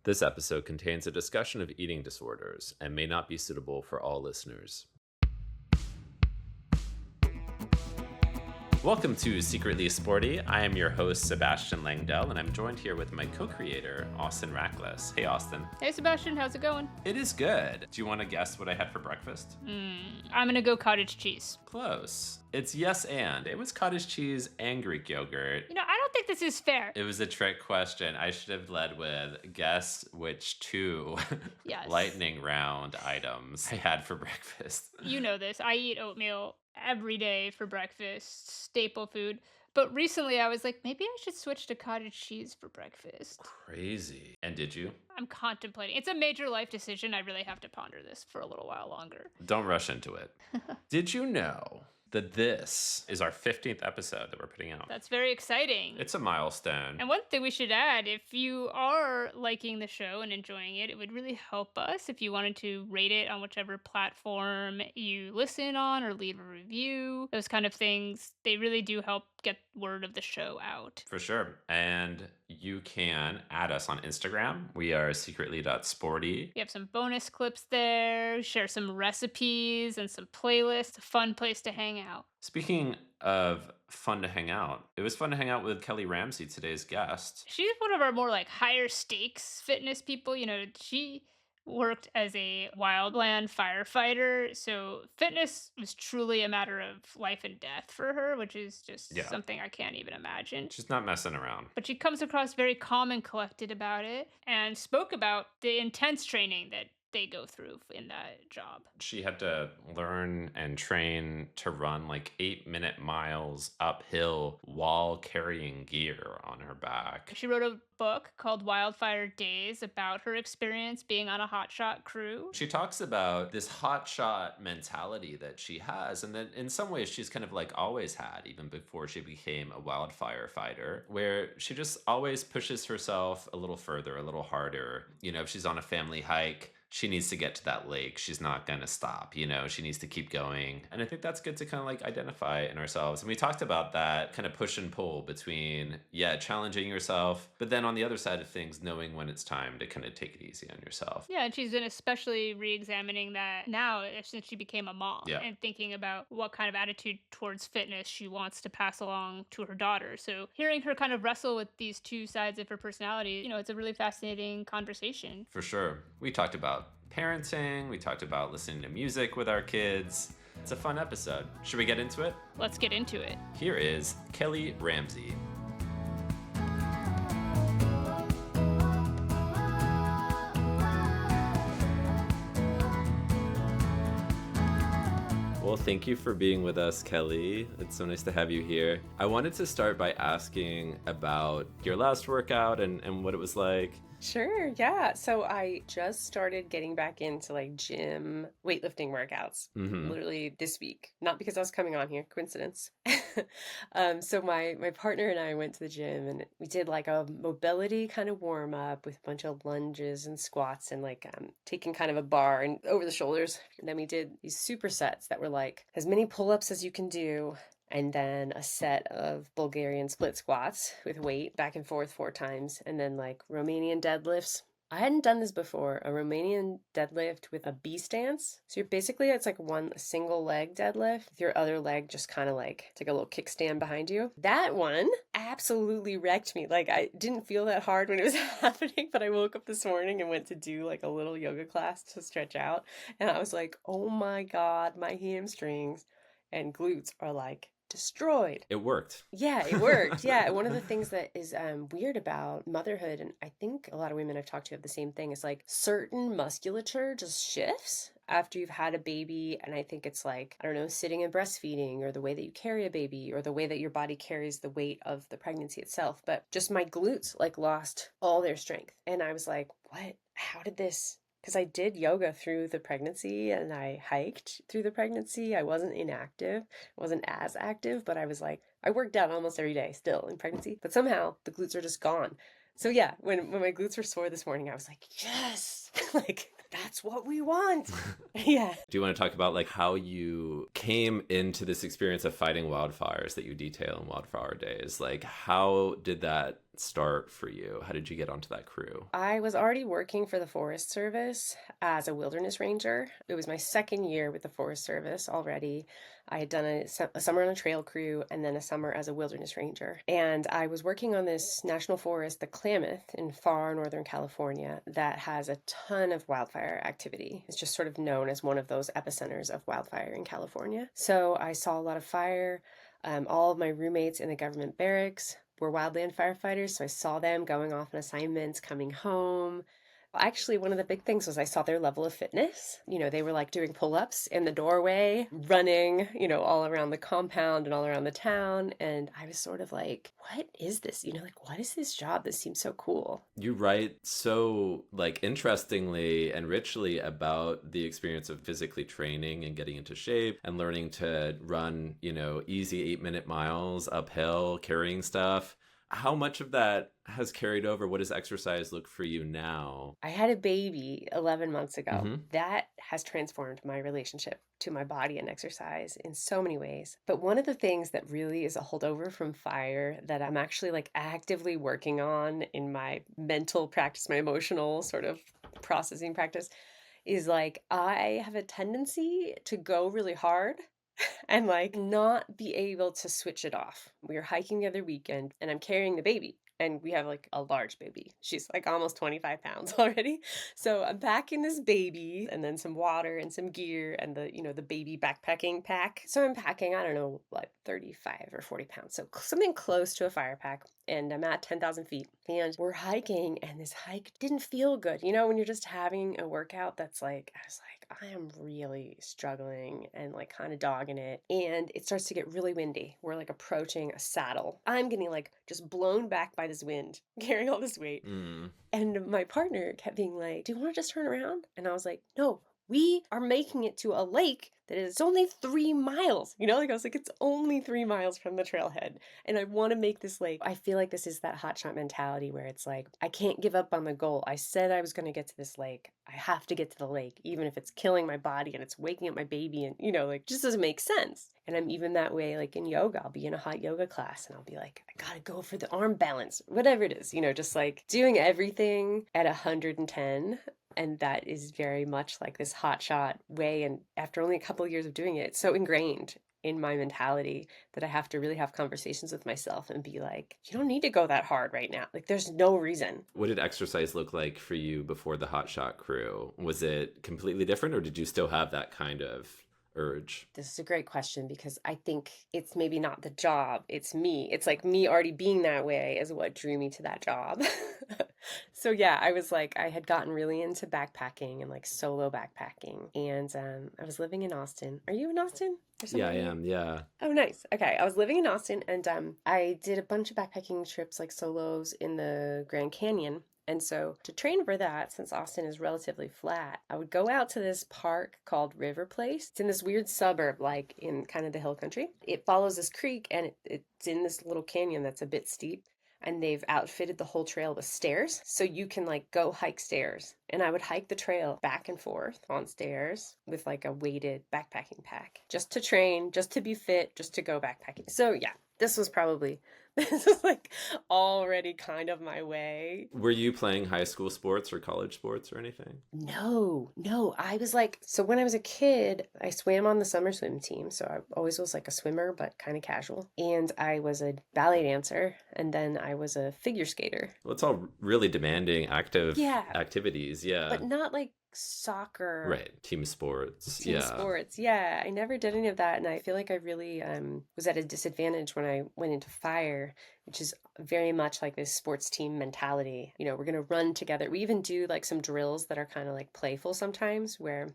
This episode contains a discussion of eating disorders and may not be suitable for all listeners. Welcome to Secretly Sporty. I am your host, Sebastian Langdell, and I'm joined here with my co-creator, Austin Rackless. Hey, Austin. Hey, Sebastian. How's it going? It is good. Do you want to guess what I had for breakfast? I'm going to go cottage cheese. Close. It's yes and. It was cottage cheese and Greek yogurt. I don't think this is fair. It was a trick question. I should have led with guess which two Yes. lightning round items I had for breakfast. You know this. I eat oatmeal every day for breakfast, staple food. But recently I was like, maybe I should switch to cottage cheese for breakfast. Crazy. And did you? I'm contemplating. It's a major life decision. I really have to ponder this for a little while longer. Don't rush into it. Did you know that this is our 15th episode that we're putting out? That's very exciting. It's a milestone. And one thing we should add, if you are liking the show and enjoying it, it would really help us if you wanted to rate it on whichever platform you listen on or leave a review. Those kind of things, they really do help get word of the show out. For sure. And you can add us on Instagram. We are secretly.sporty. We have some bonus clips there, share some recipes and some playlists. A fun place to hang out. Speaking of fun to hang out, it was fun to hang out with Kelly Ramsey, today's guest. She's one of our more higher stakes fitness people. She worked as a wildland firefighter, so fitness was truly a matter of life and death for her, which is just something I can't even imagine. She's not messing around. But she comes across very calm and collected about it and spoke about the intense training that they go through in that job. She had to learn and train to run 8-minute miles uphill while carrying gear on her back. She wrote a book called Wildfire Days about her experience being on a hotshot crew. She talks about this hotshot mentality that she has, and that in some ways she's kind of always had, even before she became a wildfire fighter, where she just always pushes herself a little further, a little harder. If she's on a family hike, she needs to get to that lake. She's not going to stop, she needs to keep going. And I think that's good to kind of identify in ourselves. And we talked about that kind of push and pull between, challenging yourself, but then on the other side of things, knowing when it's time to kind of take it easy on yourself. Yeah, and she's been especially re-examining that now since she became a mom and thinking about what kind of attitude towards fitness she wants to pass along to her daughter. So hearing her kind of wrestle with these two sides of her personality, it's a really fascinating conversation. For sure. We talked about parenting. We talked about listening to music with our kids. It's a fun episode. Should we get into it? Let's get into it. Here is Kelly Ramsey. Well, thank you for being with us, Kelly. It's so nice to have you here. I wanted to start by asking about your last workout and what it was like. Sure, yeah. So I just started getting back into gym weightlifting workouts literally this week. Not because I was coming on here, coincidence. So my partner and I went to the gym and we did a mobility kind of warm up with a bunch of lunges and squats and taking kind of a bar and over the shoulders. And then we did these supersets that were as many pull-ups as you can do. And then a set of Bulgarian split squats with weight back and forth 4 times. And then Romanian deadlifts. I hadn't done this before, a Romanian deadlift with a B stance. So it's one single leg deadlift with your other leg just kind of it's like a little kickstand behind you. That one absolutely wrecked me. I didn't feel that hard when it was happening, but I woke up this morning and went to do a little yoga class to stretch out. And I was like, oh my God, my hamstrings and glutes are destroyed. It worked. Yeah, it worked. Yeah. One of the things that is weird about motherhood, and I think a lot of women I've talked to have the same thing, is certain musculature just shifts after you've had a baby. And I think it's sitting and breastfeeding, or the way that you carry a baby, or the way that your body carries the weight of the pregnancy itself. But just my glutes lost all their strength. And I was like, what? How did this? Because I did yoga through the pregnancy and I hiked through the pregnancy. I wasn't inactive, wasn't as active, but I was I worked out almost every day still in pregnancy. But somehow the glutes are just gone. So yeah, when my glutes were sore this morning, I was like, yes, that's what we want. Yeah. Do you want to talk about how you came into this experience of fighting wildfires that you detail in Wildfire Days? How did that start for you? How did you get onto that crew? I was already working for the Forest Service as a wilderness ranger. It was my second year with the Forest Service already. I had done a summer on a trail crew and then a summer as a wilderness ranger. And I was working on this national forest, the Klamath, in far northern California, that has a ton of wildfire activity. It's just sort of known as one of those epicenters of wildfire in California. So I saw a lot of fire. All of my roommates in the government barracks were wildland firefighters, so I saw them going off on assignments, coming home. Actually, one of the big things was I saw their level of fitness. They were like doing pull-ups in the doorway, running, all around the compound and all around the town. And I was sort of like, what is this? Like, what is this job? This seems so cool. You write so like interestingly and richly about the experience of physically training and getting into shape and learning to run, easy 8-minute miles uphill, carrying stuff. How much of that has carried over? What does exercise look for you now? I had a baby 11 months ago. Mm-hmm. That has transformed my relationship to my body and exercise in so many ways. But one of the things that really is a holdover from fire that I'm actually like actively working on in my mental practice, my emotional sort of processing practice, is like I have a tendency to go really hard and like not be able to switch it off. We were hiking the other weekend and I'm carrying the baby. And we have like a large baby. She's like almost 25 pounds already. So I'm packing this baby and then some water and some gear and the baby backpacking pack. So I'm packing, I don't know, like 35 or 40 pounds. So something close to a fire pack. And I'm at 10,000 feet and we're hiking and this hike didn't feel good. When you're just having a workout that's like, I was like, I am really struggling and like kind of dogging it. And it starts to get really windy. We're like approaching a saddle. I'm getting like just blown back by this wind, carrying all this weight. And my partner kept being like, do you want to just turn around? And I was like, no, we are making it to a lake that is only 3 miles. I was like, it's only 3 miles from the trailhead. And I want to make this lake. I feel like this is that hotshot mentality where it's like, I can't give up on the goal. I said I was going to get to this lake. I have to get to the lake, even if it's killing my body and it's waking up my baby and, like, just doesn't make sense. And I'm even that way, like in yoga, I'll be in a hot yoga class and I'll be like, I gotta go for the arm balance, whatever it is, just like doing everything at 110. And that is very much like this hotshot way. And after only a couple of years of doing it, it's so ingrained in my mentality that I have to really have conversations with myself and be like, you don't need to go that hard right now. Like, there's no reason. What did exercise look like for you before the hotshot crew? Was it completely different or did you still have that kind of urge? This is a great question because I think it's maybe not the job, it's me. It's like me already being that way is what drew me to that job. So yeah, I was like, I had gotten really into backpacking and like solo backpacking. And I was living in Austin. Are you in Austin? Yeah, I am. Yeah. Oh, nice. Okay. I was living in Austin and I did a bunch of backpacking trips like solos in the Grand Canyon. And so to train for that, since Austin is relatively flat, I would go out to this park called River Place. It's in this weird suburb, like in kind of the hill country. It follows this creek and it's in this little canyon that's a bit steep. And they've outfitted the whole trail with stairs. So you can like go hike stairs. And I would hike the trail back and forth on stairs with like a weighted backpacking pack. Just to train, just to be fit, just to go backpacking. So yeah, this is like already kind of my way. Were you playing high school sports or college sports or anything? No. I was like, so when I was a kid, I swam on the summer swim team. So I always was like a swimmer, but kind of casual. And I was a ballet dancer. And then I was a figure skater. Well, it's all really demanding, active activities. Yeah. But not like soccer. Right. Team sports. Sports. Yeah. I never did any of that. And I feel like I really was at a disadvantage when I went into fire, which is very much like this sports team mentality. We're going to run together. We even do like some drills that are kind of like playful sometimes where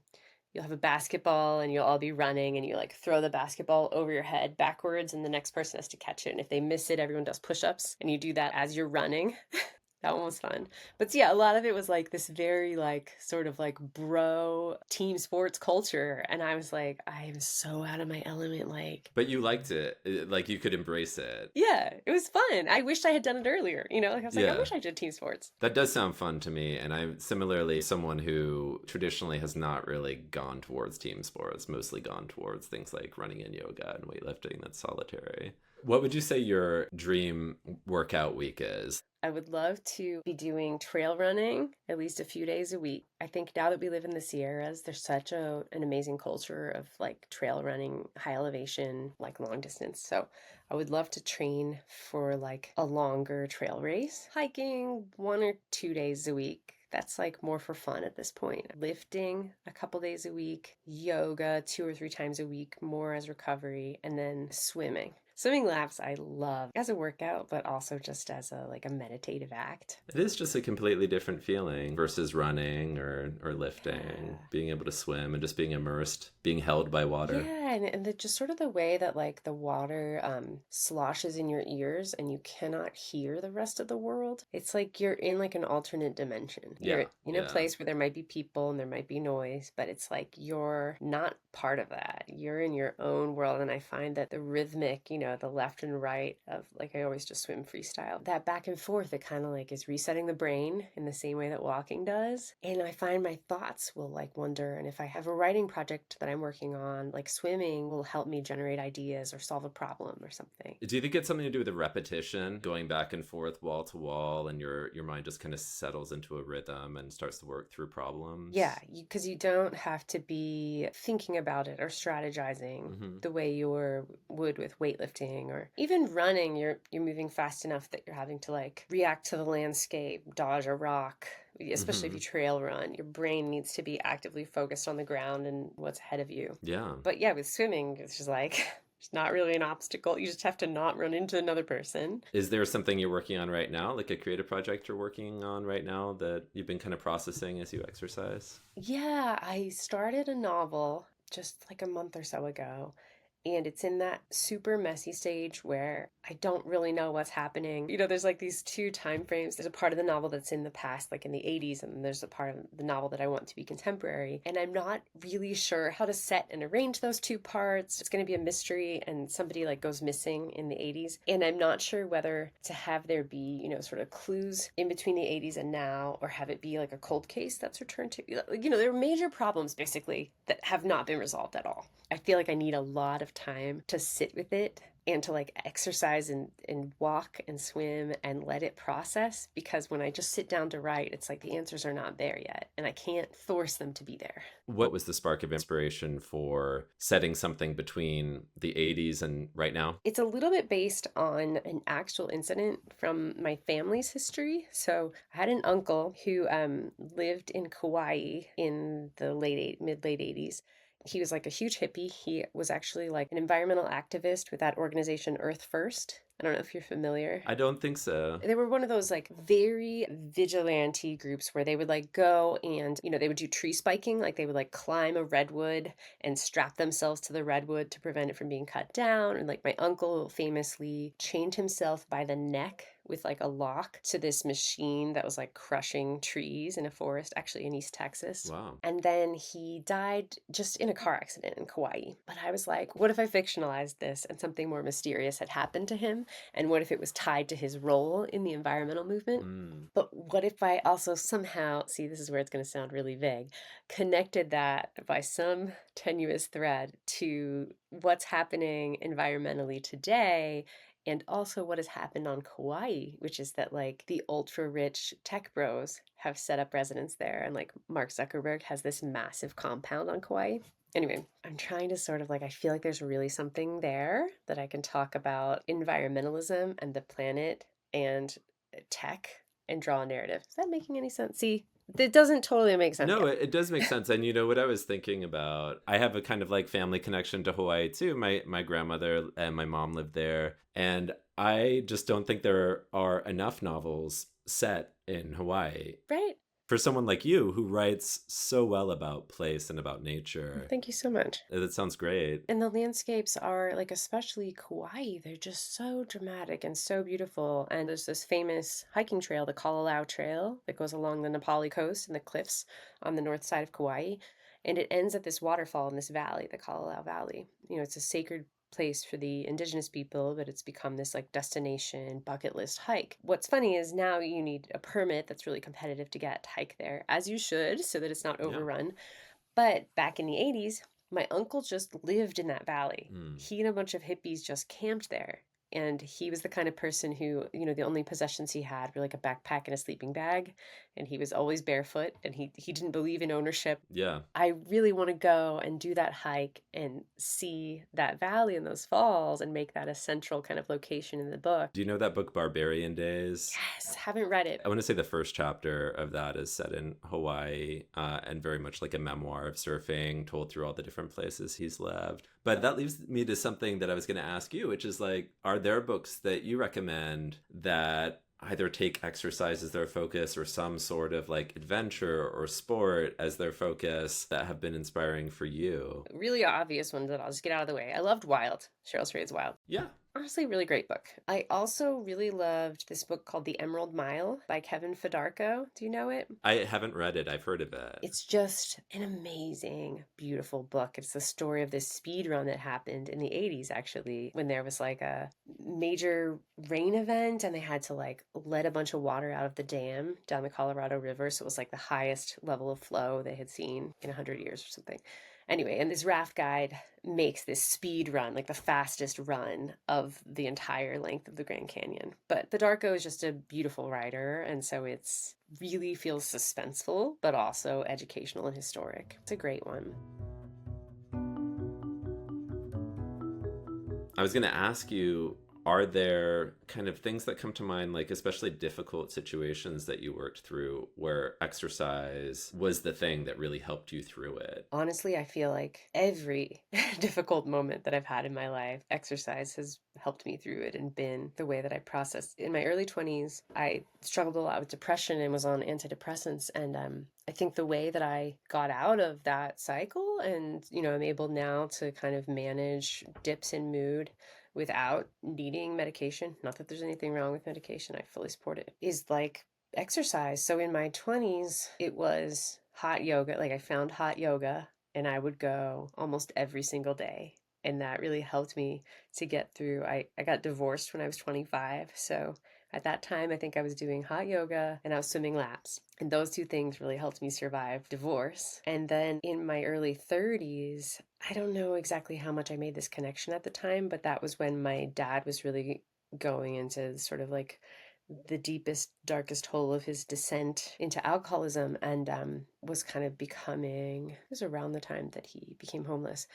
you'll have a basketball and you'll all be running and you like throw the basketball over your head backwards and the next person has to catch it. And if they miss it, everyone does push-ups and you do that as you're running. That one was fun. But yeah, a lot of it was like this very like sort of like bro team sports culture. And I was like, I am so out of my element. Like, but you liked it. Like you could embrace it. Yeah, it was fun. I wished I had done it earlier. Like I was like, I wish I did team sports. That does sound fun to me. And I'm similarly someone who traditionally has not really gone towards team sports, mostly gone towards things like running and yoga and weightlifting that's solitary. What would you say your dream workout week is? I would love to be doing trail running at least a few days a week. I think now that we live in the Sierras, there's such an amazing culture of like trail running, high elevation, like long distance. So I would love to train for like a longer trail race. Hiking 1 or 2 days a week. That's like more for fun at this point. Lifting a couple days a week, yoga 2 or 3 times a week, more as recovery, and then swimming. Swimming laps I love as a workout, but also just as a meditative act. It is just a completely different feeling versus running or lifting, Yeah. being able to swim and just being immersed, being held by water. Yeah, and just sort of the way that like the water sloshes in your ears and you cannot hear the rest of the world. It's like you're in like an alternate dimension. You're in a place where there might be people and there might be noise, but it's like you're not part of that. You're in your own world. And I find that the rhythmic, the left and right of like I always just swim freestyle. That back and forth, it kind of like is resetting the brain in the same way that walking does. And I find my thoughts will like wander. And if I have a writing project that I'm working on, like swimming will help me generate ideas or solve a problem or something. Do you think it's something to do with the repetition, going back and forth wall to wall, and your mind just kind of settles into a rhythm and starts to work through problems? Yeah, because you don't have to be thinking about it or strategizing the way you would with weightlifting or even running. You're moving fast enough that you're having to like react to the landscape, dodge a rock. Especially if you trail run, your brain needs to be actively focused on the ground and what's ahead of you. Yeah. But yeah, with swimming, it's just like it's not really an obstacle. You just have to not run into another person. Is there something you're working on right now, like a creative project you're working on right now that you've been kind of processing as you exercise? Yeah, I started a novel just like a month or so ago. And it's in that super messy stage where I don't really know what's happening. There's like these two time frames. There's a part of the novel that's in the past, like in the 80s, and then there's a part of the novel that I want to be contemporary. And I'm not really sure how to set and arrange those two parts. It's going to be a mystery, and somebody like goes missing in the 80s. And I'm not sure whether to have there be, sort of clues in between the 80s and now, or have it be like a cold case that's returned to. There are major problems basically that have not been resolved at all. I feel like I need a lot of time to sit with it and to like exercise and walk and swim and let it process, because when I just sit down to write, it's like the answers are not there yet and I can't force them to be there. What was the spark of inspiration for setting something between the 80s and right now? It's a little bit based on an actual incident from my family's history. So I had an uncle who lived in Kauai in the mid-late 80s. He was like a huge hippie. He was actually like an environmental activist with that organization Earth First. I don't know if you're familiar. I don't think so. They were one of those like very vigilante groups where they would like go and, they would do tree spiking. Like they would like climb a redwood and strap themselves to the redwood to prevent it from being cut down. And like my uncle famously chained himself by the neck with like a lock to this machine that was like crushing trees in a forest, actually in East Texas. Wow. And then he died just in a car accident in Kauai. But I was like, what if I fictionalized this and something more mysterious had happened to him? And what if it was tied to his role in the environmental movement? But what if I also somehow, see, this is where it's going to sound really vague, connected that by some tenuous thread to what's happening environmentally today, and also what has happened on Kauai, which is that like the ultra rich tech bros have set up residence there. And like Mark Zuckerberg has this massive compound on Kauai. Anyway, I'm trying to sort of like, I feel like there's really something there that I can talk about environmentalism and the planet and tech and draw a narrative. Is that making any sense? See, it doesn't totally make sense. No, it does make sense. And what I was thinking about, I have a kind of like family connection to Hawaii too. My grandmother and my mom lived there. And I just don't think there are enough novels set in Hawaii. Right. For someone like you who writes so well about place and about nature. Thank you so much. That sounds great. And the landscapes are like, especially Kauai, they're just so dramatic and so beautiful. And there's this famous hiking trail, the Kalalau Trail, that goes along the Nepali coast and the cliffs on the north side of Kauai. And it ends at this waterfall in this valley, the Kalalau Valley. It's a sacred place for the indigenous people, but it's become this like destination bucket list hike. What's funny is now you need a permit that's really competitive to get to hike there, as you should, so that it's not overrun. Yeah. But back in the 80s, my uncle just lived in that valley. He and a bunch of hippies just camped there. And he was the kind of person who, the only possessions he had were like a backpack and a sleeping bag. And he was always barefoot, and he didn't believe in ownership. Yeah. I really want to go and do that hike and see that valley and those falls and make that a central kind of location in the book. Do you know that book Barbarian Days? Yes, haven't read it. I want to say the first chapter of that is set in Hawaii, and very much like a memoir of surfing told through all the different places he's lived. But that leads me to something that I was going to ask you, which is like, are there books that you recommend that either take exercise as their focus or some sort of like adventure or sport as their focus that have been inspiring for you? Really obvious ones that I'll just get out of the way. I loved Wild, Cheryl Strayed's Wild. Yeah. Honestly, really great book. I also really loved this book called The Emerald Mile by Kevin Fedarko. Do you know it? I haven't read it. I've heard of it. It's just an amazing, beautiful book. It's the story of this speed run that happened in the 80s, actually, when there was like a major rain event and they had to like let a bunch of water out of the dam down the Colorado River. So it was like the highest level of flow they had seen in 100 years or something. Anyway, and this raft guide makes this speed run, like the fastest run of the entire length of the Grand Canyon. But Fedarko is just a beautiful writer, and so it's really feels suspenseful, but also educational and historic. It's a great one. I was going to ask you, are there kind of things that come to mind, like especially difficult situations that you worked through where exercise was the thing that really helped you through it? Honestly, I feel like every difficult moment that I've had in my life, exercise has helped me through it and been the way that I processed. In my early 20s, I struggled a lot with depression and was on antidepressants. And I think the way that I got out of that cycle and, I'm able now to kind of manage dips in mood without needing medication, not that there's anything wrong with medication, I fully support it, is like exercise. So in my 20s, it was hot yoga. Like I found hot yoga and I would go almost every single day. And that really helped me to get through. I got divorced when I was 25. So at that time, I think I was doing hot yoga and I was swimming laps. And those two things really helped me survive divorce. And then in my early 30s, I don't know exactly how much I made this connection at the time, but that was when my dad was really going into sort of like the deepest, darkest hole of his descent into alcoholism and was kind of becoming, it was around the time that he became homeless.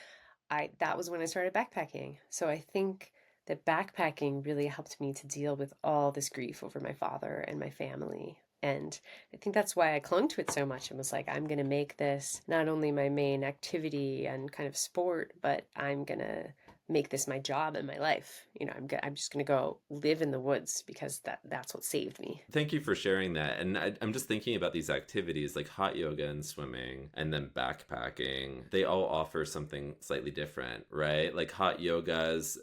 That was when I started backpacking. So I think that backpacking really helped me to deal with all this grief over my father and my family. And I think that's why I clung to it so much and was like, I'm going to make this not only my main activity and kind of sport, but I'm going to make this my job and my life. I'm just going to go live in the woods because that's what saved me. Thank you for sharing that. And I'm just thinking about these activities like hot yoga and swimming and then backpacking. They all offer something slightly different, right? Like hot yogas,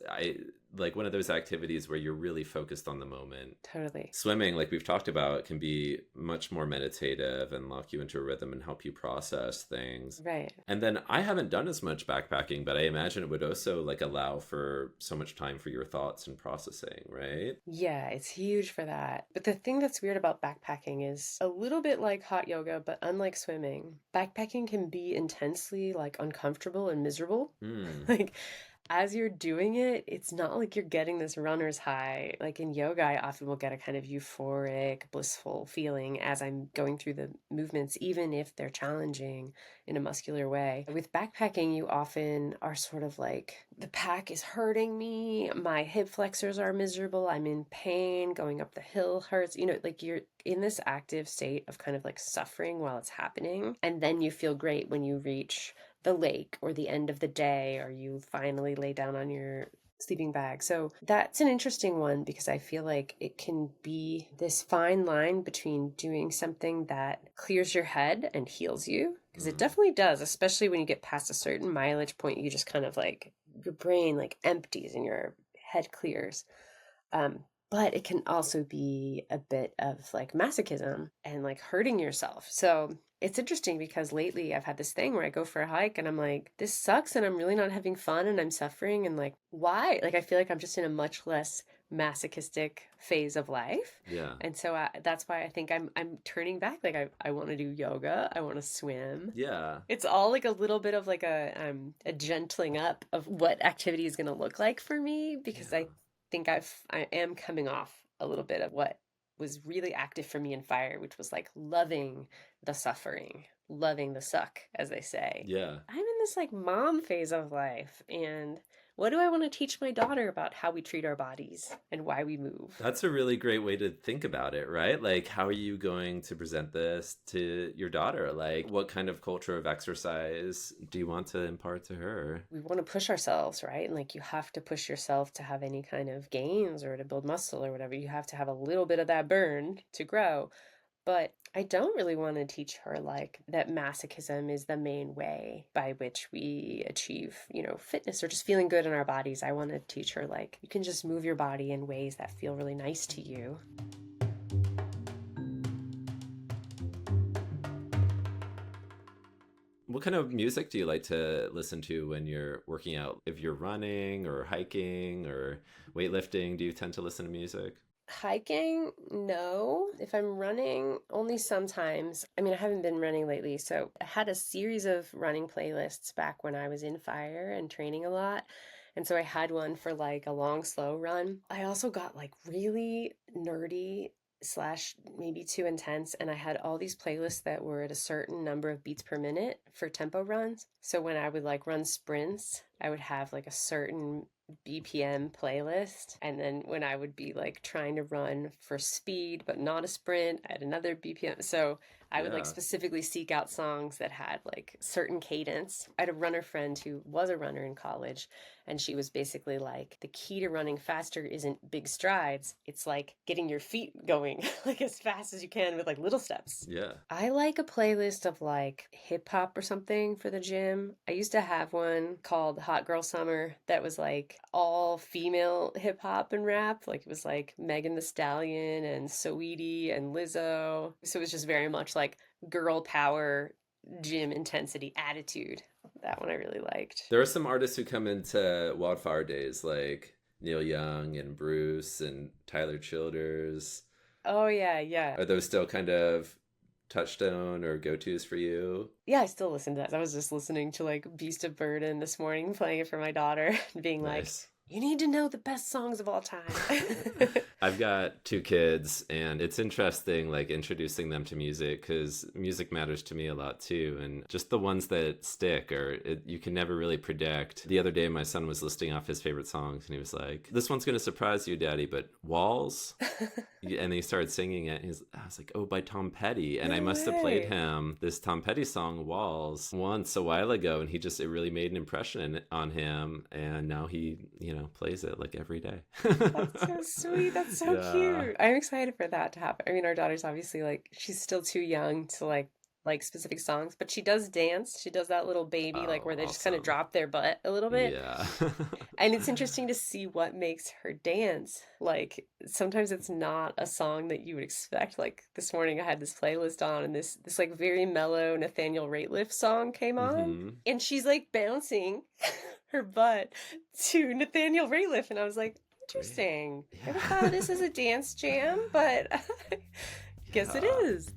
like one of those activities where you're really focused on the moment. Totally. Swimming, like we've talked about, can be much more meditative and lock you into a rhythm and help you process things. Right. And then I haven't done as much backpacking, but I imagine it would also like allow for so much time for your thoughts and processing, right? Yeah, it's huge for that. But the thing that's weird about backpacking is a little bit like hot yoga, but unlike swimming, backpacking can be intensely like uncomfortable and miserable. Like as you're doing it, it's not like you're getting this runner's high. Like in yoga, I often will get a kind of euphoric, blissful feeling as I'm going through the movements, even if they're challenging in a muscular way. With backpacking, you often are sort of like, the pack is hurting me, my hip flexors are miserable, I'm in pain, going up the hill hurts. Like you're in this active state of kind of like suffering while it's happening. And then you feel great when you reach the lake or the end of the day, or you finally lay down on your sleeping bag. So that's an interesting one because I feel like it can be this fine line between doing something that clears your head and heals you, because it definitely does, especially when you get past a certain mileage point, you just kind of like, your brain like empties and your head clears. But it can also be a bit of like masochism and like hurting yourself. So it's interesting because lately I've had this thing where I go for a hike and I'm like, this sucks and I'm really not having fun and I'm suffering and like, why? Like, I feel like I'm just in a much less masochistic phase of life. Yeah. And so that's why I think I'm turning back. Like I want to do yoga. I want to swim. Yeah. It's all like a little bit of like a gentling up of what activity is going to look like for me, because I think I am coming off a little bit of what was really active for me in fire, which was like loving the suffering, loving the suck, as they say. Yeah. I'm in this like mom phase of life, and what do I want to teach my daughter about how we treat our bodies and why we move? That's a really great way to think about it, right? Like, how are you going to present this to your daughter? Like, what kind of culture of exercise do you want to impart to her? We want to push ourselves, right? And like, you have to push yourself to have any kind of gains or to build muscle or whatever. You have to have a little bit of that burn to grow. But I don't really want to teach her like that masochism is the main way by which we achieve, fitness or just feeling good in our bodies. I want to teach her like you can just move your body in ways that feel really nice to you. What kind of music do you like to listen to when you're working out? If you're running or hiking or weightlifting, do you tend to listen to music? Hiking, no. If I'm running, only sometimes. I mean, I haven't been running lately, so I had a series of running playlists back when I was in fire and training a lot. And so I had one for like a long, slow run. I also got like really nerdy slash maybe too intense, and I had all these playlists that were at a certain number of beats per minute for tempo runs. So when I would like run sprints, I would have like a certain BPM playlist, and then when I would be like trying to run for speed but not a sprint, I had another BPM. So I would like specifically seek out songs that had like certain cadence. I had a runner friend who was a runner in college, and she was basically like, the key to running faster isn't big strides, it's like getting your feet going like as fast as you can with like little steps. Yeah. I like a playlist of like hip hop or something for the gym. I used to have one called Hot Girl Summer that was like all female hip hop and rap. Like it was like Megan Thee Stallion and Saweetie and Lizzo. So it was just very much like girl power, gym intensity attitude. That one I really liked. There are some artists who come into Wildfire Days like Neil Young and Bruce and Tyler Childers. Oh, yeah, yeah. Are those still kind of touchstone or go-tos for you? Yeah, I still listen to that. I was just listening to like Beast of Burden this morning, playing it for my daughter, and being Nice. like, you need to know the best songs of all time. I've got 2 kids, and it's interesting, like, introducing them to music, because music matters to me a lot, too. And just the ones that stick, you can never really predict. The other day, my son was listing off his favorite songs, and he was like, this one's going to surprise you, Daddy, but Walls? And he started singing it. I was like, oh, by Tom Petty. And No I must have way. played him this Tom Petty song, Walls, once a while ago, and it really made an impression on him. And now he, plays it like every day. That's so sweet. That's so cute. I'm excited for that to happen. I mean, our daughter's obviously like, she's still too young to like specific songs, but she does dance. She does that little baby, like where they just kind of drop their butt a little bit. Yeah. And it's interesting to see what makes her dance. Like sometimes it's not a song that you would expect. Like this morning I had this playlist on, and this like very mellow Nathaniel Rateliff song came on, and she's like bouncing her butt to Nathaniel Rateliff, and I was like, interesting. I never thought of this as a dance jam, but guess it is.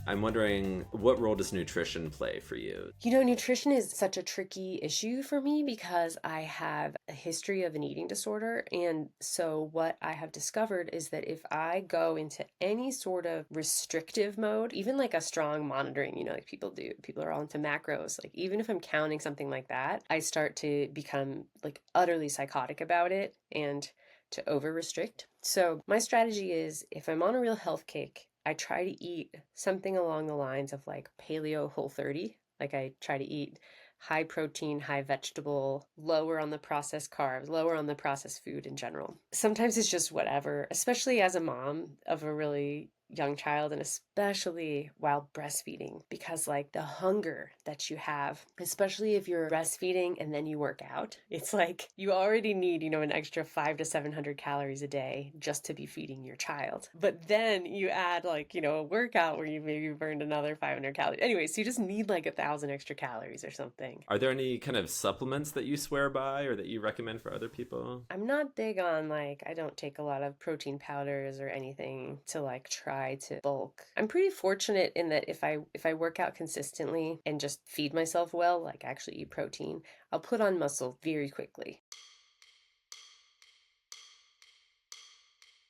I'm wondering, what role does nutrition play for you? Nutrition is such a tricky issue for me because I have a history of an eating disorder. And so what I have discovered is that if I go into any sort of restrictive mode, even like a strong monitoring, like people do, people are all into macros. Like even if I'm counting something like that, I start to become like utterly psychotic about it and to over restrict. So my strategy is, if I'm on a real health kick, I try to eat something along the lines of like paleo Whole30. Like I try to eat high protein, high vegetable, lower on the processed carbs, lower on the processed food in general. Sometimes it's just whatever, especially as a mom of a really young child, and especially while breastfeeding, because like the hunger that you have, especially if you're breastfeeding and then you work out, it's like you already need, an extra 500 to 700 calories a day just to be feeding your child. But then you add like, a workout where you maybe burned another 500 calories. Anyway, so you just need like 1,000 extra calories or something. Are there any kind of supplements that you swear by or that you recommend for other people? I'm not big on I don't take a lot of protein powders or anything to like try try to bulk. I'm pretty fortunate in that if I work out consistently and just feed myself well, like actually eat protein, I'll put on muscle very quickly.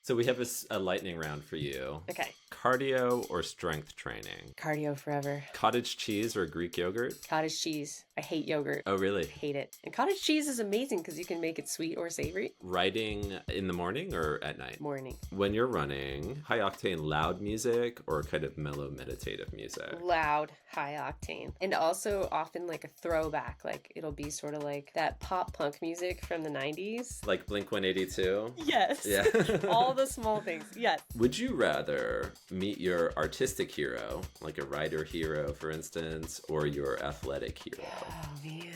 So we have a lightning round for you. Okay. Cardio or strength training? Cardio forever. Cottage cheese or Greek yogurt? Cottage cheese. I hate yogurt. Oh, really? Hate it. And cottage cheese is amazing because you can make it sweet or savory. Riding in the morning or at night? Morning. When you're running, high octane loud music or kind of mellow meditative music? Loud, high octane. And also often like a throwback. Like it'll be sort of like that pop punk music from the 90s. Like Blink 182? Yes. Yeah. All the small things. Yes. Would you rather meet your artistic hero, like a writer hero, for instance, or your athletic hero? Oh, man.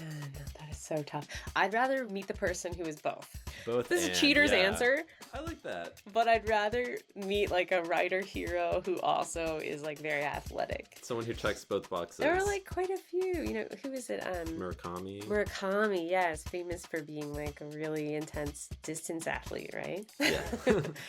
That is so tough. I'd rather meet the person who is both. Both. This is a cheater's answer. I like that. But I'd rather meet like a writer hero who also is like very athletic. Someone who checks both boxes. There are like quite a few. You know, who is it? Murakami. Murakami, yes. Famous for being like a really intense distance athlete, right? Yeah.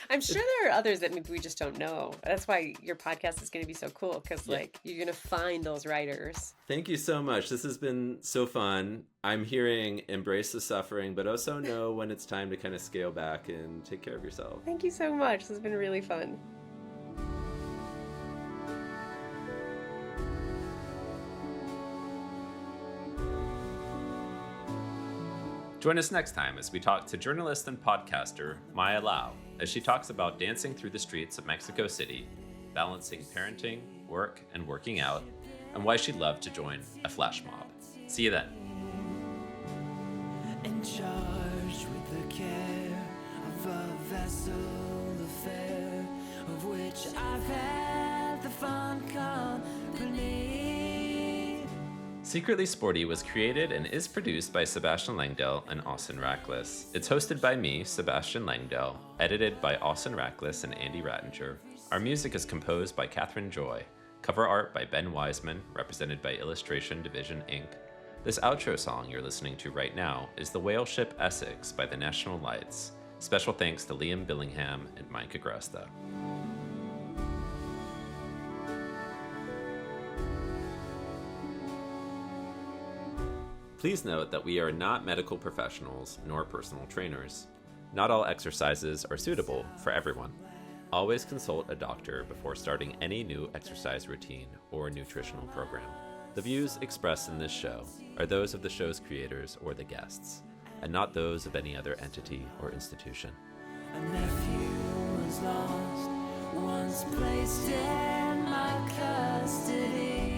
I'm sure there are others that maybe we just don't know. That's why your podcast is going to be so cool because like you're going to find those writers. Thank you so much. This has been so fun. I'm hearing embrace the suffering, but also know when it's time to kind of scale back and take care of yourself. Thank you so much. This has been really fun. Join us next time as we talk to journalist and podcaster Maya Lau as she talks about dancing through the streets of Mexico City, balancing parenting, work, and working out, and why she'd love to join a flash mob. See you then. In charge with the care of a vessel affair, of which I've had the fun company. Secretly Sporty was created and is produced by Sebastian Langdell and Austin Rackless. It's hosted by me, Sebastian Langdell, edited by Austin Rackless and Andy Rattinger. Our music is composed by Catherine Joy. Cover art by Ben Wiseman, represented by Illustration Division, Inc. This outro song you're listening to right now is The Whale Ship Essex by the National Lights. Special thanks to Liam Billingham and Mike Agresta. Please note that we are not medical professionals nor personal trainers. Not all exercises are suitable for everyone. Always consult a doctor before starting any new exercise routine or nutritional program. The views expressed in this show are those of the show's creators or the guests, and not those of any other entity or institution. A nephew was lost, once placed in my custody.